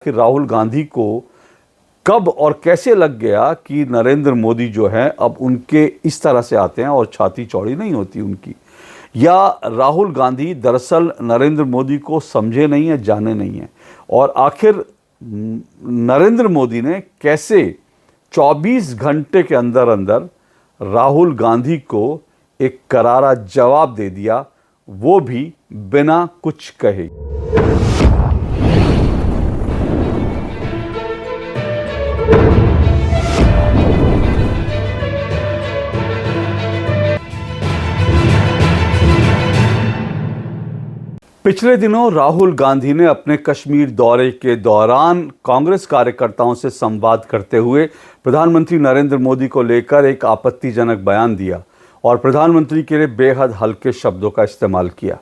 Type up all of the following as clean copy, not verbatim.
आखिर राहुल गांधी को कब और कैसे लग गया कि नरेंद्र मोदी जो है अब उनके इस तरह से आते हैं और छाती चौड़ी नहीं होती उनकी, या राहुल गांधी दरअसल नरेंद्र मोदी को समझे नहीं है, जाने नहीं है, और आखिर नरेंद्र मोदी ने कैसे 24 घंटे के अंदर अंदर राहुल गांधी को एक करारा जवाब दे दिया, वो भी बिना कुछ कहे। पिछले दिनों राहुल गांधी ने अपने कश्मीर दौरे के दौरान कांग्रेस कार्यकर्ताओं से संवाद करते हुए प्रधानमंत्री नरेंद्र मोदी को लेकर एक आपत्तिजनक बयान दिया और प्रधानमंत्री के लिए बेहद हल्के शब्दों का इस्तेमाल किया।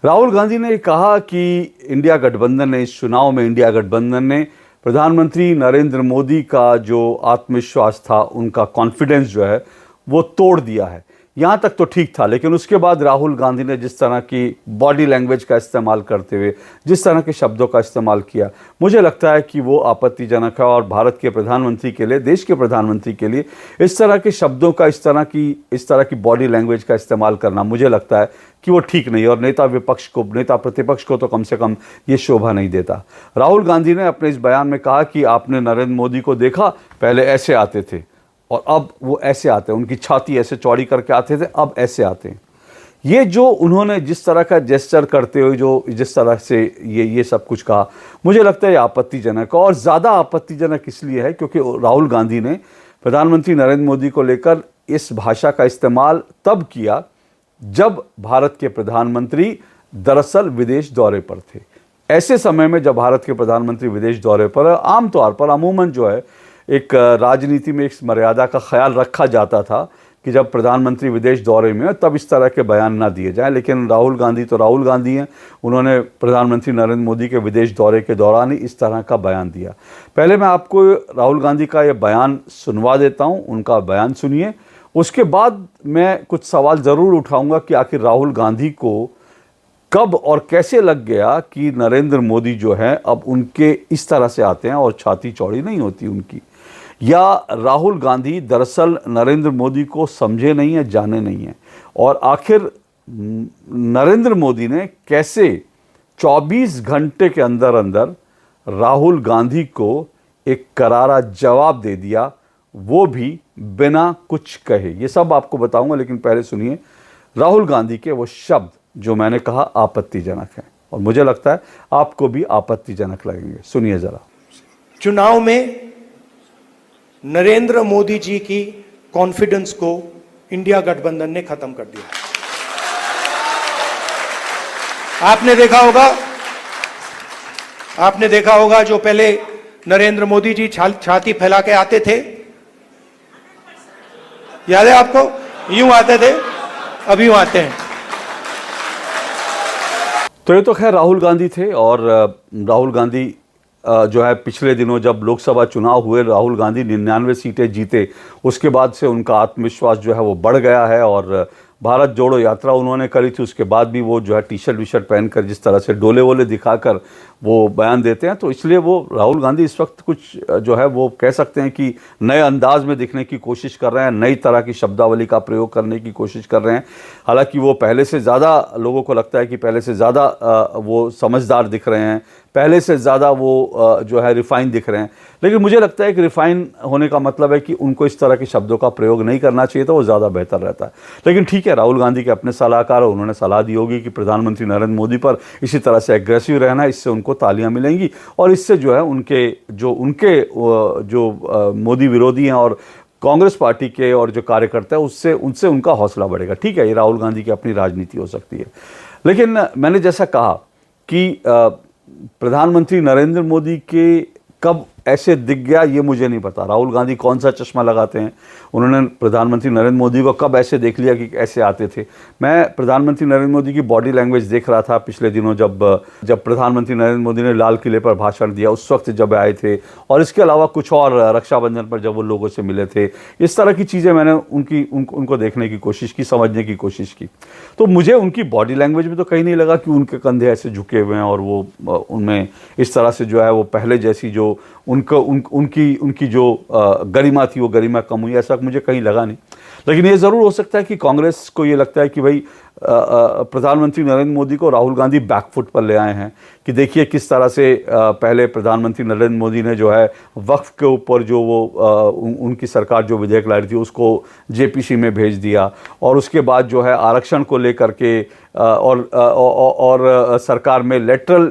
राहुल गांधी ने कहा कि इंडिया गठबंधन ने, इस चुनाव में इंडिया गठबंधन ने प्रधानमंत्री नरेंद्र मोदी का जो आत्मविश्वास था, उनका कॉन्फिडेंस जो है वो तोड़ दिया है। यहाँ तक तो ठीक था, लेकिन उसके बाद राहुल गांधी ने जिस तरह की बॉडी लैंग्वेज का इस्तेमाल करते हुए जिस तरह के शब्दों का इस्तेमाल किया, मुझे लगता है कि वो आपत्तिजनक है। और भारत के प्रधानमंत्री के लिए, देश के प्रधानमंत्री के लिए इस तरह के शब्दों का, इस तरह की बॉडी लैंग्वेज का इस्तेमाल करना, मुझे लगता है कि वो ठीक नहीं, और नेता प्रतिपक्ष को तो कम से कम ये शोभा नहीं देता। राहुल गांधी ने अपने इस बयान में कहा कि आपने नरेंद्र मोदी को देखा, पहले ऐसे आते थे और अब वो ऐसे आते हैं, उनकी छाती ऐसे चौड़ी करके आते थे, अब ऐसे आते हैं। ये जो उन्होंने जिस तरह का जेस्चर करते हुए जो जिस तरह से ये सब कुछ कहा, मुझे लगता है ये आपत्तिजनक है। और ज़्यादा आपत्तिजनक इसलिए है क्योंकि राहुल गांधी ने प्रधानमंत्री नरेंद्र मोदी को लेकर इस भाषा का इस्तेमाल तब किया जब भारत के प्रधानमंत्री दरअसल विदेश दौरे पर थे। ऐसे समय में जब भारत के प्रधानमंत्री विदेश दौरे पर, आमतौर पर अमूमन जो है एक राजनीति में एक मर्यादा का ख्याल रखा जाता था कि जब प्रधानमंत्री विदेश दौरे में तब इस तरह के बयान ना दिए जाएं। लेकिन राहुल गांधी तो राहुल गांधी हैं, उन्होंने प्रधानमंत्री नरेंद्र मोदी के विदेश दौरे के दौरान ही इस तरह का बयान दिया। पहले मैं आपको राहुल गांधी का ये बयान सुनवा देता हूं, उनका बयान सुनिए। उसके बाद मैं कुछ सवाल ज़रूर उठाऊँगा कि आखिर राहुल गांधी को कब और कैसे लग गया कि नरेंद्र मोदी जो है अब उनके इस तरह से आते हैं और छाती चौड़ी नहीं होती उनकी, या राहुल गांधी दरअसल नरेंद्र मोदी को समझे नहीं है, जाने नहीं है, और आखिर नरेंद्र मोदी ने कैसे 24 घंटे के अंदर अंदर राहुल गांधी को एक करारा जवाब दे दिया, वो भी बिना कुछ कहे। ये सब आपको बताऊंगा, लेकिन पहले सुनिए राहुल गांधी के वो शब्द जो मैंने कहा आपत्तिजनक है, और मुझे लगता है आपको भी आपत्तिजनक लगेंगे। सुनिए जरा। चुनाव में नरेंद्र मोदी जी की कॉन्फिडेंस को इंडिया गठबंधन ने खत्म कर दिया। आपने देखा होगा जो पहले नरेंद्र मोदी जी छाती फैला के आते थे, याद है आपको? यूं आते थे, अब यूं आते हैं। तो ये तो खैर राहुल गांधी थे, और राहुल गांधी जो है पिछले दिनों जब लोकसभा चुनाव हुए, राहुल गांधी 99 सीटें जीते, उसके बाद से उनका आत्मविश्वास जो है वो बढ़ गया है। और भारत जोड़ो यात्रा उन्होंने करी थी, उसके बाद भी वो जो है टी शर्ट पहनकर जिस तरह से डोले वोले दिखाकर वो बयान देते हैं, तो इसलिए वो राहुल गांधी इस वक्त कुछ जो है वो कह सकते हैं कि नए अंदाज में दिखने की कोशिश कर रहे हैं, नई तरह की शब्दावली का प्रयोग करने की कोशिश कर रहे हैं। हालांकि वो पहले से ज़्यादा, लोगों को लगता है कि पहले से ज़्यादा वो समझदार दिख रहे हैं, पहले से ज़्यादा वो जो है रिफ़ाइन दिख रहे हैं। लेकिन मुझे लगता है कि रिफ़ाइन होने का मतलब है कि उनको इस तरह के शब्दों का प्रयोग नहीं करना चाहिए, तो वो ज़्यादा बेहतर रहता है। लेकिन ठीक है, राहुल गांधी के अपने सलाहकार, उन्होंने सलाह दी होगी कि प्रधानमंत्री नरेंद्र मोदी पर इसी तरह से एग्रेसिव रहना, इससे उनको तालियां मिलेंगी, और इससे जो है उनके जो मोदी विरोधी हैं और कांग्रेस पार्टी के और जो कार्यकर्ता है, उनसे उनका हौसला बढ़ेगा। ठीक है, ये राहुल गांधी की अपनी राजनीति हो सकती है। लेकिन मैंने जैसा कहा कि प्रधानमंत्री नरेंद्र मोदी के कब ऐसे दिख गया ये मुझे नहीं पता। राहुल गांधी कौन सा चश्मा लगाते हैं, उन्होंने प्रधानमंत्री नरेंद्र मोदी को कब ऐसे देख लिया कि ऐसे आते थे। मैं प्रधानमंत्री नरेंद्र मोदी की बॉडी लैंग्वेज देख रहा था पिछले दिनों, जब प्रधानमंत्री नरेंद्र मोदी ने लाल किले पर भाषण दिया उस वक्त जब आए थे, और इसके अलावा कुछ और रक्षाबंधन पर जब वो लोगों से मिले थे, इस तरह की चीज़ें मैंने उनको देखने की कोशिश की, समझने की कोशिश की। तो मुझे उनकी बॉडी लैंग्वेज में तो कहीं नहीं लगा कि उनके कंधे ऐसे झुके हुए हैं और वो उनमें इस तरह से जो है वो पहले जैसी जो उनकी जो गरिमा थी वो गरिमा कम हुई, ऐसा मुझे कहीं लगा नहीं। लेकिन ये ज़रूर हो सकता है कि कांग्रेस को ये लगता है कि भाई प्रधानमंत्री नरेंद्र मोदी को राहुल गांधी बैकफुट पर ले आए हैं, कि देखिए किस तरह से पहले प्रधानमंत्री नरेंद्र मोदी ने जो है वक्फ के ऊपर जो वो उनकी सरकार जो विधेयक लाई थी उसको जेपीसी में भेज दिया, और उसके बाद जो है आरक्षण को लेकर के और सरकार में लेटरल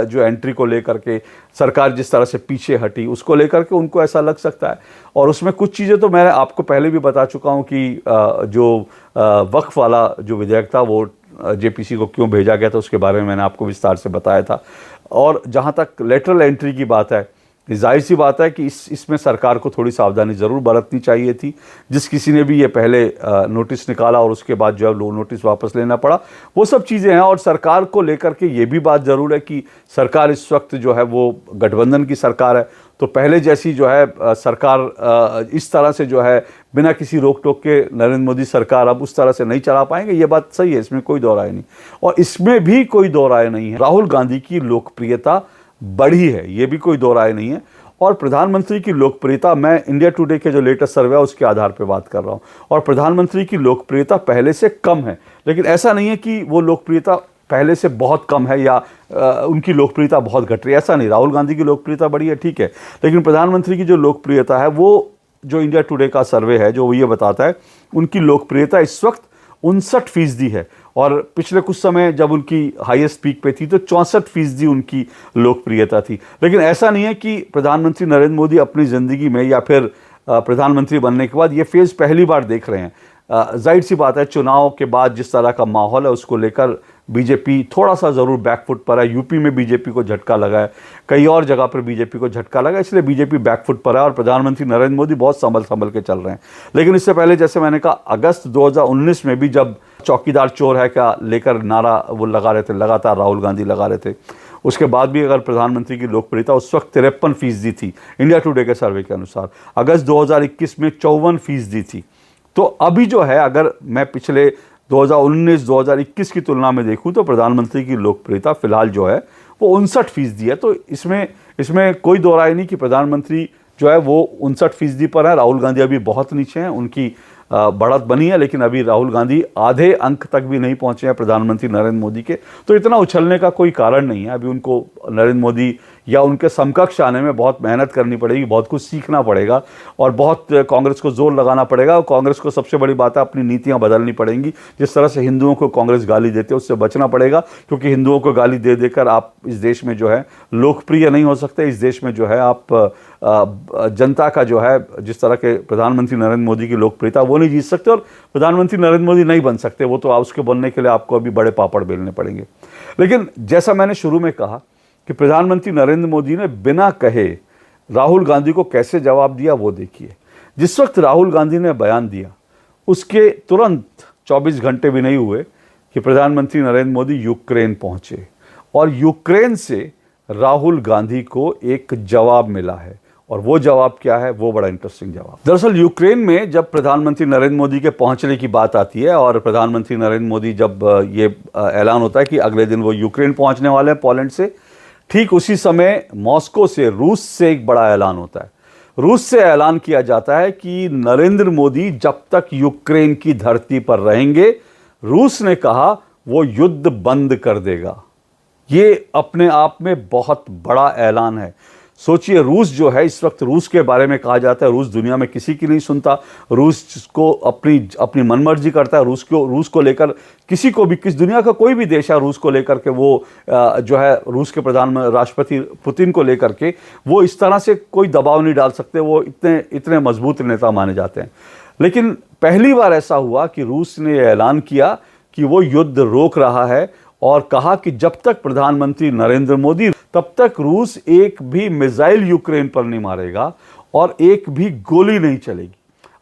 जो एंट्री को लेकर के सरकार जिस तरह से पीछे हटी, उसको लेकर के उनको ऐसा लग सकता है। और उसमें कुछ चीज़ें तो मैं आपको पहले भी बता चुका हूं कि जो वक्फ वाला जो विधेयक था वो जेपीसी को क्यों भेजा गया था उसके बारे में मैंने आपको विस्तार से बताया था। और जहां तक लेटरल एंट्री की बात है, जाहिर सी बात है कि इसमें सरकार को थोड़ी सावधानी ज़रूर बरतनी चाहिए थी। जिस किसी ने भी ये पहले नोटिस निकाला और उसके बाद जो है लो नोटिस वापस लेना पड़ा, वो सब चीज़ें हैं। और सरकार को लेकर के ये भी बात ज़रूर है कि सरकार इस वक्त जो है वो गठबंधन की सरकार है, तो पहले जैसी जो है सरकार इस तरह से जो है बिना किसी रोक टोक के नरेंद्र मोदी सरकार अब उस तरह से नहीं चला पाएंगे, ये बात सही है, इसमें कोई दो राय नहीं। और इसमें भी कोई दो राय नहीं है, राहुल गांधी की लोकप्रियता बढ़ी है, ये भी कोई दो राय नहीं है। और प्रधानमंत्री की लोकप्रियता, मैं इंडिया टुडे के जो लेटेस्ट सर्वे है उसके आधार पर बात कर रहा हूँ, और प्रधानमंत्री की लोकप्रियता पहले से कम है। लेकिन ऐसा नहीं है कि वो लोकप्रियता पहले से बहुत कम है या उनकी लोकप्रियता बहुत घट रही है, ऐसा नहीं। राहुल गांधी की लोकप्रियता बढ़ी है, ठीक है, लेकिन प्रधानमंत्री की जो लोकप्रियता है वो जो इंडिया टुडे का सर्वे है जो ये बताता है उनकी लोकप्रियता इस वक्त 59% है, और पिछले कुछ समय जब उनकी हाईएस्ट पीक पे थी तो 64% उनकी लोकप्रियता थी। लेकिन ऐसा नहीं है कि प्रधानमंत्री नरेंद्र मोदी अपनी ज़िंदगी में या फिर प्रधानमंत्री बनने के बाद ये फेज़ पहली बार देख रहे हैं। जाहिर सी बात है, चुनाव के बाद जिस तरह का माहौल है उसको लेकर बीजेपी थोड़ा सा ज़रूर बैकफुट पर है। यूपी में बीजेपी को झटका लगा है, कई और जगह पर बीजेपी को झटका लगा, इसलिए बीजेपी बैकफुट पर है और प्रधानमंत्री नरेंद्र मोदी बहुत संभल के चल रहे हैं। लेकिन इससे पहले जैसे मैंने कहा, अगस्त 2019 में भी जब चौकीदार चोर है क्या लेकर नारा वो लगा रहे थे, लगातार राहुल गांधी लगा रहे थे, उसके बाद भी अगर प्रधानमंत्री की लोकप्रियता उस वक्त 53% थी इंडिया टुडे के सर्वे के अनुसार, अगस्त 2021 में 54% थी। तो अभी जो है अगर मैं पिछले 2019-2021 की तुलना में देखूं तो प्रधानमंत्री की लोकप्रियता फिलहाल जो है वो 59% है। तो इसमें कोई दो राय नहीं कि प्रधानमंत्री जो है वो 59% पर है। राहुल गांधी अभी बहुत नीचे हैं, उनकी बढ़त बनी है, लेकिन अभी राहुल गांधी आधे अंक तक भी नहीं पहुंचे हैं प्रधानमंत्री नरेंद्र मोदी के। तो इतना उछलने का कोई कारण नहीं है। अभी उनको नरेंद्र मोदी या उनके समकक्ष आने में बहुत मेहनत करनी पड़ेगी, बहुत कुछ सीखना पड़ेगा और बहुत कांग्रेस को जोर लगाना पड़ेगा। और कांग्रेस को सबसे बड़ी बात है अपनी नीतियां बदलनी पड़ेंगी। जिस तरह से हिंदुओं को कांग्रेस गाली देते है उससे बचना पड़ेगा, क्योंकि हिंदुओं को गाली दे देकर आप इस देश में जो है लोकप्रिय नहीं हो सकते। इस देश में जो है आप जनता का जो है जिस तरह के प्रधानमंत्री नरेंद्र मोदी की लोकप्रियता वो नहीं जीत सकते, और प्रधानमंत्री नरेंद्र मोदी नहीं बन सकते। वो तो उसके बनने के लिए आपको अभी बड़े पापड़ बेलने पड़ेंगे। लेकिन जैसा मैंने शुरू में कहा कि प्रधानमंत्री नरेंद्र मोदी ने बिना कहे राहुल गांधी को कैसे जवाब दिया वो देखिए। जिस वक्त राहुल गांधी ने बयान दिया उसके तुरंत 24 घंटे भी नहीं हुए कि प्रधानमंत्री नरेंद्र मोदी यूक्रेन पहुंचे, और यूक्रेन से राहुल गांधी को एक जवाब मिला है। और वो जवाब क्या है, वो बड़ा इंटरेस्टिंग जवाब। दरअसल यूक्रेन में जब प्रधानमंत्री नरेंद्र मोदी के पहुंचने की बात आती है और प्रधानमंत्री नरेंद्र मोदी जब ये ऐलान होता है कि अगले दिन वो यूक्रेन पहुंचने वाले हैं पोलैंड से, ठीक उसी समय मॉस्को से, रूस से एक बड़ा ऐलान होता है। रूस से ऐलान किया जाता है कि नरेंद्र मोदी जब तक यूक्रेन की धरती पर रहेंगे, रूस ने कहा वो युद्ध बंद कर देगा। ये अपने आप में बहुत बड़ा ऐलान है। सोचिए, रूस जो है इस वक्त, रूस के बारे में कहा जाता है रूस दुनिया में किसी की नहीं सुनता, रूस को अपनी मनमर्जी करता है। रूस को लेकर किसी को भी, किस दुनिया का कोई भी देश है रूस को लेकर के वो जो है रूस के राष्ट्रपति पुतिन को लेकर के वो इस तरह से कोई दबाव नहीं डाल सकते। वो इतने मजबूत नेता माने जाते हैं। लेकिन पहली बार ऐसा हुआ कि रूस ने ऐलान किया कि वो युद्ध रोक रहा है और कहा कि जब तक प्रधानमंत्री नरेंद्र मोदी तब तक रूस एक भी मिसाइल यूक्रेन पर नहीं मारेगा और एक भी गोली नहीं चलेगी।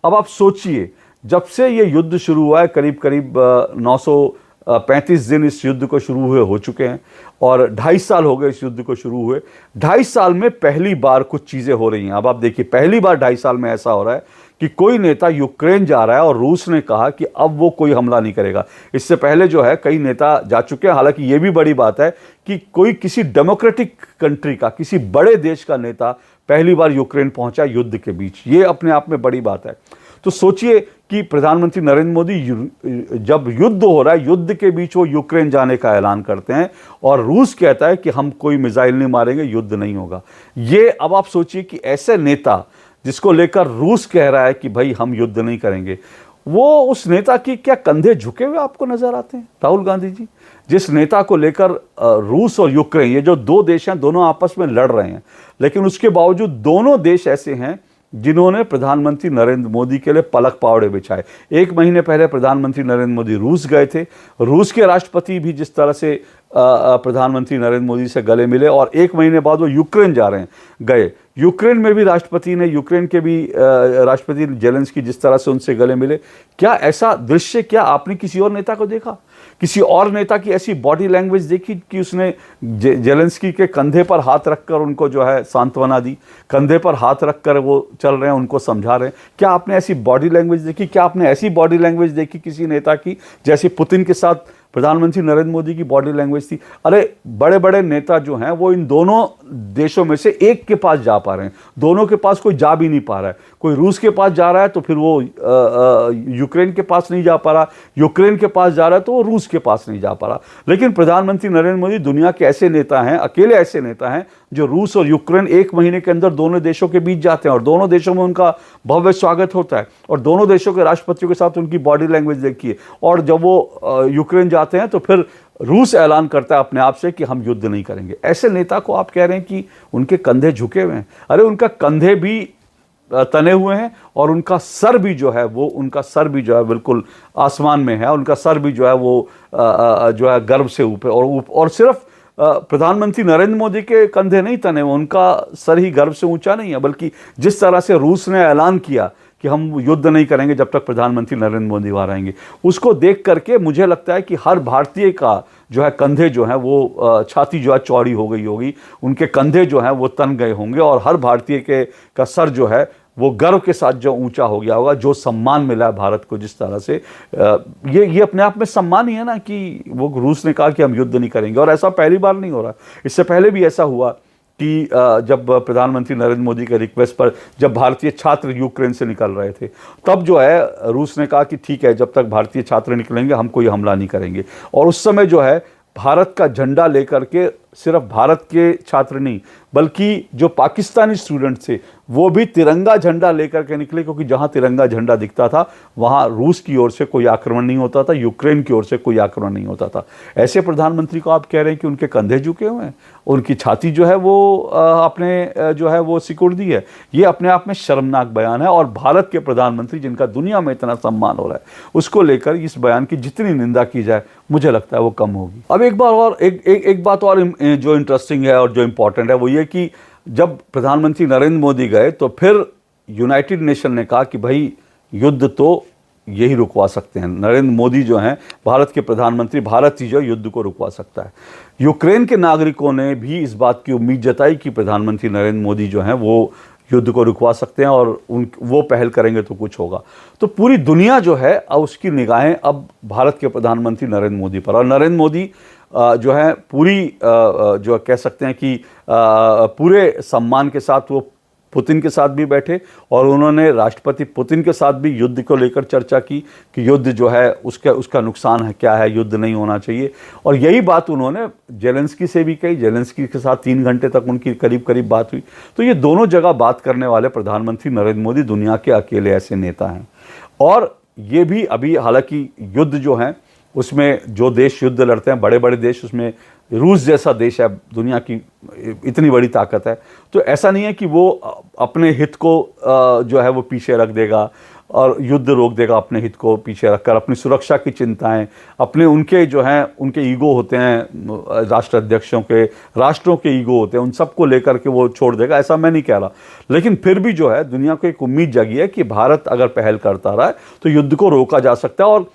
अब आप सोचिए, जब से ये युद्ध शुरू हुआ है, करीब करीब 935 दिन इस युद्ध को शुरू हुए हो चुके हैं और 2.5 साल हो गए इस युद्ध को शुरू हुए। 2.5 साल में पहली बार कुछ चीजें हो रही हैं। अब आप देखिए, पहली बार 2.5 साल में ऐसा हो रहा है कि कोई नेता यूक्रेन जा रहा है और रूस ने कहा कि अब वो कोई हमला नहीं करेगा। इससे पहले जो है कई नेता जा चुके हैं। हालांकि ये भी बड़ी बात है कि कोई किसी डेमोक्रेटिक कंट्री का, किसी बड़े देश का नेता पहली बार यूक्रेन पहुंचा युद्ध के बीच, ये अपने आप में बड़ी बात है। तो सोचिए कि प्रधानमंत्री नरेंद्र मोदी जब युद्ध हो रहा है, युद्ध के बीच वो यूक्रेन जाने का ऐलान करते हैं और रूस कहता है कि हम कोई मिसाइल नहीं मारेंगे, युद्ध नहीं होगा। ये अब आप सोचिए कि ऐसे नेता जिसको लेकर रूस कह रहा है कि भाई हम युद्ध नहीं करेंगे, वो उस नेता की क्या कंधे झुके हुए आपको नजर आते हैं? राहुल गांधी जी, जिस नेता को लेकर रूस और यूक्रेन, ये जो दो देश हैं, दोनों आपस में लड़ रहे हैं, लेकिन उसके बावजूद दोनों देश ऐसे हैं जिन्होंने प्रधानमंत्री नरेंद्र मोदी के लिए पलक पावड़े बिछाए। 1 महीने पहले प्रधानमंत्री नरेंद्र मोदी रूस गए थे। रूस के राष्ट्रपति भी जिस तरह से प्रधानमंत्री नरेंद्र मोदी से गले मिले, और 1 महीने बाद वो यूक्रेन जा रहे हैं, गए। यूक्रेन में भी राष्ट्रपति ने, यूक्रेन के भी राष्ट्रपति जेलेंस्की जिस तरह से उनसे गले मिले, क्या ऐसा दृश्य क्या आपने किसी और नेता को देखा? किसी और नेता की ऐसी बॉडी लैंग्वेज देखी कि उसने जेलेंस्की के कंधे पर हाथ रखकर उनको जो है सांत्वना दी, कंधे पर हाथ रखकर वो चल रहे हैं, उनको समझा रहे हैं? क्या आपने ऐसी बॉडी लैंग्वेज देखी? क्या आपने ऐसी बॉडी लैंग्वेज देखी किसी नेता की जैसे पुतिन के साथ प्रधानमंत्री नरेंद्र मोदी की बॉडी लैंग्वेज थी? अरे बड़े बड़े नेता जो हैं वो इन दोनों देशों में से एक के पास जा पा रहे हैं, दोनों के पास कोई जा भी नहीं पा रहा है। कोई रूस के पास जा रहा है तो फिर वो यूक्रेन के पास नहीं जा पा रहा, यूक्रेन के पास जा रहा है तो वो रूस के पास नहीं जा पा रहा। लेकिन प्रधानमंत्री नरेंद्र मोदी दुनिया के ऐसे नेता हैं, अकेले ऐसे नेता हैं, जो रूस और यूक्रेन 1 महीने के अंदर दोनों देशों के बीच जाते हैं और दोनों देशों में उनका भव्य स्वागत होता है, और दोनों देशों के राष्ट्रपतियों के साथ उनकी बॉडी लैंग्वेज देखिए। और जब वो यूक्रेन जाते हैं तो फिर रूस ऐलान करता है अपने आप से कि हम युद्ध नहीं करेंगे। ऐसे नेता को आप कह रहे हैं कि उनके कंधे झुके हुए हैं? अरे उनका कंधे भी तने हुए हैं और उनका सर भी जो है वो, उनका सर भी जो है बिल्कुल आसमान में है, उनका सर भी जो है वो जो है गर्व से ऊपर, और सिर्फ प्रधानमंत्री नरेंद्र मोदी के कंधे नहीं तने, उनका सर ही गर्व से ऊंचा नहीं है, बल्कि जिस तरह से रूस ने ऐलान किया कि हम युद्ध नहीं करेंगे जब तक प्रधानमंत्री नरेंद्र मोदी वहां रहेंगे, उसको देख करके मुझे लगता है कि हर भारतीय का जो है कंधे जो है वो, छाती जो है चौड़ी हो गई होगी, उनके कंधे जो हैं वो तन गए होंगे, और हर भारतीय का सर जो है वो गर्व के साथ जो ऊंचा हो गया होगा। जो सम्मान मिला है भारत को जिस तरह से, ये अपने आप में सम्मान ही है ना, कि वो रूस ने कहा कि हम युद्ध नहीं करेंगे। और ऐसा पहली बार नहीं हो रहा, इससे पहले भी ऐसा हुआ कि जब प्रधानमंत्री नरेंद्र मोदी के रिक्वेस्ट पर जब भारतीय छात्र यूक्रेन से निकल रहे थे, तब जो है रूस ने कहा कि ठीक है, जब तक भारतीय छात्र निकलेंगे हम कोई हमला नहीं करेंगे। और उस समय जो है भारत का झंडा लेकर के सिर्फ भारत के छात्र नहीं, बल्कि जो पाकिस्तानी स्टूडेंट थे वो भी तिरंगा झंडा लेकर के निकले, क्योंकि जहां तिरंगा झंडा दिखता था वहां रूस की ओर से कोई आक्रमण नहीं होता था, यूक्रेन की ओर से कोई आक्रमण नहीं होता था। ऐसे प्रधानमंत्री को आप कह रहे हैं कि उनके कंधे झुके हुए हैं, उनकी छाती जो है वो आपने जो है वो सिकुड़ दी है। ये अपने आप में शर्मनाक बयान है, और भारत के प्रधानमंत्री जिनका दुनिया में इतना सम्मान हो रहा है, उसको लेकर इस बयान की जितनी निंदा की जाए मुझे लगता है वो कम होगी। अब एक बात और जो इंटरेस्टिंग है और जो इंपॉर्टेंट है वो ये कि जब प्रधानमंत्री नरेंद्र मोदी गए तो फिर यूनाइटेड नेशन ने कहा कि भाई युद्ध तो यही रुकवा सकते हैं, नरेंद्र मोदी जो हैं भारत के प्रधानमंत्री, भारत ही जो युद्ध को रुकवा सकता है। यूक्रेन के नागरिकों ने भी इस बात की उम्मीद जताई कि प्रधानमंत्री नरेंद्र मोदी जो हैं वो युद्ध को रुकवा सकते हैं और वो पहल करेंगे तो कुछ होगा। तो पूरी दुनिया जो है अब उसकी निगाहें अब भारत के प्रधानमंत्री नरेंद्र मोदी पर, और नरेंद्र मोदी जो है पूरी जो कह सकते हैं कि पूरे सम्मान के साथ वो पुतिन के साथ भी बैठे, और उन्होंने राष्ट्रपति पुतिन के साथ भी युद्ध को लेकर चर्चा की कि युद्ध जो है उसका नुकसान है क्या है, युद्ध नहीं होना चाहिए। और यही बात उन्होंने जेलेंस्की से भी कही, जेलेंस्की के साथ 3 घंटे तक उनकी करीब बात हुई। तो ये दोनों जगह बात करने वाले प्रधानमंत्री नरेंद्र मोदी दुनिया के अकेले ऐसे नेता हैं। और ये भी अभी हालांकि युद्ध जो है उसमें जो देश युद्ध लड़ते हैं, बड़े बड़े देश, उसमें रूस जैसा देश है, दुनिया की इतनी बड़ी ताकत है, तो ऐसा नहीं है कि वो अपने हित को जो है वो पीछे रख देगा और युद्ध रोक देगा अपने हित को पीछे रखकर, अपनी सुरक्षा की चिंताएं, अपने उनके जो हैं उनके ईगो होते हैं, राष्ट्र अध्यक्षों के, राष्ट्रों के ईगो होते हैं, उन सबको लेकर के वो छोड़ देगा, ऐसा मैं नहीं कह रहा। लेकिन फिर भी जो है दुनिया को एक उम्मीद जगी है कि भारत अगर पहल करता रहा तो युद्ध को रोका जा सकता है। और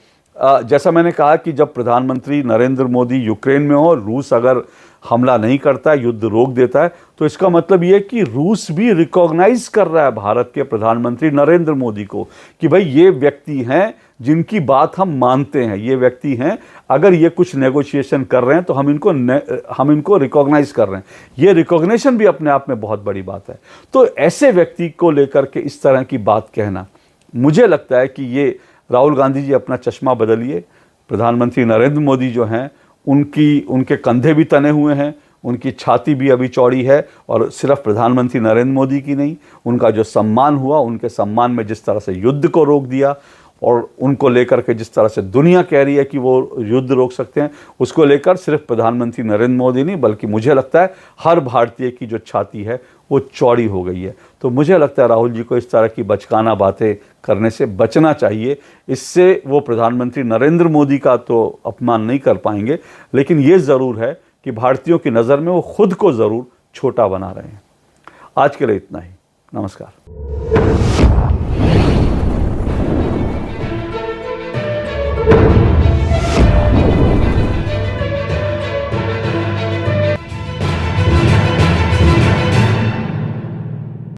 जैसा मैंने कहा कि जब प्रधानमंत्री नरेंद्र मोदी यूक्रेन में हो, रूस अगर हमला नहीं करता है, युद्ध रोक देता है, तो इसका मतलब ये है कि रूस भी रिकॉग्नाइज कर रहा है भारत के प्रधानमंत्री नरेंद्र मोदी को कि भाई ये व्यक्ति हैं जिनकी बात हम मानते हैं, ये व्यक्ति हैं, अगर ये कुछ नेगोशिएशन कर रहे हैं तो हम इनको रिकॉग्नाइज कर रहे हैं। ये रिकॉग्निशन भी अपने आप में बहुत बड़ी बात है। तो ऐसे व्यक्ति को लेकर के इस तरह की बात कहना, मुझे लगता है कि ये राहुल गांधी जी अपना चश्मा बदलिए। प्रधानमंत्री नरेंद्र मोदी जो हैं उनके कंधे भी तने हुए हैं, उनकी छाती भी अभी चौड़ी है, और सिर्फ प्रधानमंत्री नरेंद्र मोदी की नहीं, उनका जो सम्मान हुआ, उनके सम्मान में जिस तरह से युद्ध को रोक दिया और उनको लेकर के जिस तरह से दुनिया कह रही है कि वो युद्ध रोक सकते हैं, उसको लेकर सिर्फ प्रधानमंत्री नरेंद्र मोदी नहीं बल्कि मुझे लगता है हर भारतीय की जो छाती है वो चौड़ी हो गई है। तो मुझे लगता है राहुल जी को इस तरह की बचकाना बातें करने से बचना चाहिए। इससे वो प्रधानमंत्री नरेंद्र मोदी का तो अपमान नहीं कर पाएंगे, लेकिन ये ज़रूर है कि भारतीयों की नज़र में वो खुद को ज़रूर छोटा बना रहे हैं। आज के लिए इतना ही। नमस्कार।